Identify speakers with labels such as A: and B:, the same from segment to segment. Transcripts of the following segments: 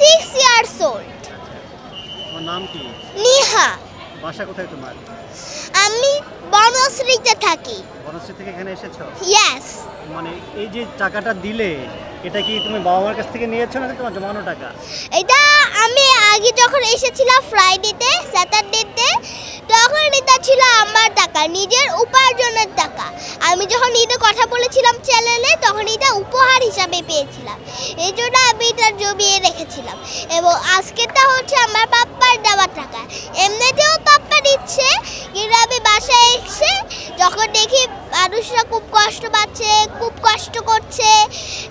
A: 6 years old.
B: তোমার নাম কি?
A: নিহা।
B: বাসা কোথায় তোমার?
A: আমি বনশ্রীতে থাকি।
B: বনশ্রী থেকে এখানে এসেছো?
A: ইয়েস।
B: মানে এই যে টাকাটা দিলে এটা কি তুমি বাবা মার কাছ থেকে নিয়েছো নাকি তোমার জমানো টাকা?
A: এটা আমি আগে যখন এসেছিলাম ফ্রাইডেতে স্যাটারডেতে তখন এটা ছিল আমার টাকা, নিজের উপার্জনের টাকা। আমি যখন ঈদে কথা বলেছিলাম চ্যানেলে তখন এটা উপহার হিসাবে পেয়েছিলাম, এই জন্য আমি এটা জমিয়ে রেখেছিলাম। এবং আজকেরটা হচ্ছে আমার পাপ্পার দেওয়া টাকা। এমনিতেও পাপ্পা দিচ্ছে, কিন্তু আমি বাসায় এসে যখন দেখি মানুষরা খুব কষ্ট পাচ্ছে, খুব কষ্ট করছে,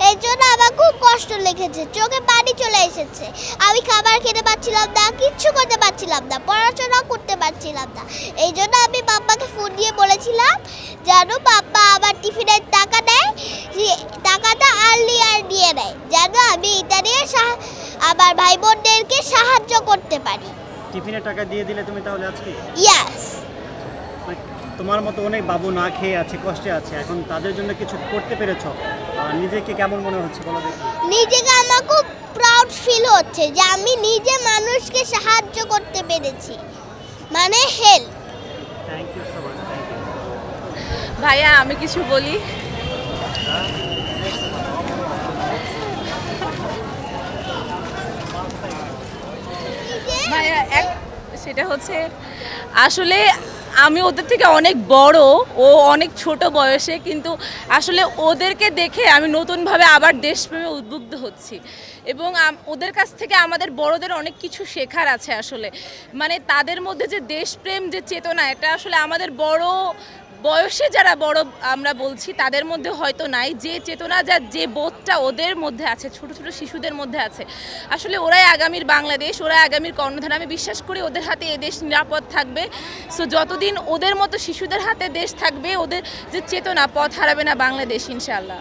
A: এই জন্য আমার খুব কষ্ট লেগেছে, চোখে পানি চলে এসেছে। আমি খাবার খেতে পারছিলাম না, কিচ্ছু করতে পারছিলাম না, পড়াশোনাও করতে পারছিলাম না। এই জন্য আমি পাপ্পাকে ফোন দিয়ে বলেছিলাম যেন পাপ্পা আমার টিফিনের টাকা দেয়, টাকাটা আর্লি আর দিয়ে দেয়, যেন আমি এটা নিয়ে আমার ভাই বোনদেরকে সাহায্য করতে পারি।
B: টিফিনের টাকা দিয়ে দিলে তুমি তাহলে আজকে?
A: ইয়েস।
B: তোমার মতো অনেক বাবু না খেয়ে আছে, কষ্টে আছে, এখন তাদের জন্য কিছু করতে পেরেছো, নিজেকে কেমন মনে হচ্ছে বলো দেখি?
A: নিজেকে আমার খুব প্রাউড ফিল হচ্ছে যে আমি নিজে মানুষকে সাহায্য করতে পেরেছি, মানে help.
B: Thank you so much. Thank you
C: ভাইয়া। আমি কিছু বলি? ভাইয়া সেটা হচ্ছে আসলে আমি ওদের থেকে অনেক বড়, ও অনেক ছোট বয়সে, কিন্তু আসলে ওদেরকে দেখে আমি নতুনভাবে আবার দেশপ্রেমে উদ্বুদ্ধ হচ্ছি এবং ওদের কাছ থেকে আমাদের বড়দের অনেক কিছু শেখার আছে। আসলে মানে তাদের মধ্যে যে দেশপ্রেম, যে চেতনা, এটা আসলে আমাদের বড় বয়সে যারা বড় আমরা বলছি তাদের মধ্যে হয়তো নাই, যে চেতনা, যে বোধটা ওদের মধ্যে আছে, ছোট ছোট শিশুদের মধ্যে আছে। আসলে ওরাই আগামীর বাংলাদেশ, ওরাই আগামীর কর্ণধার। আমি বিশ্বাস করি ওদের হাতে এ দেশ নিরাপদ থাকবে। সো যতদিন ওদের মতো শিশুদের হাতে দেশ থাকবে, ওদের যে চেতনা, পথ হারাবে না বাংলাদেশ ইনশাআল্লাহ।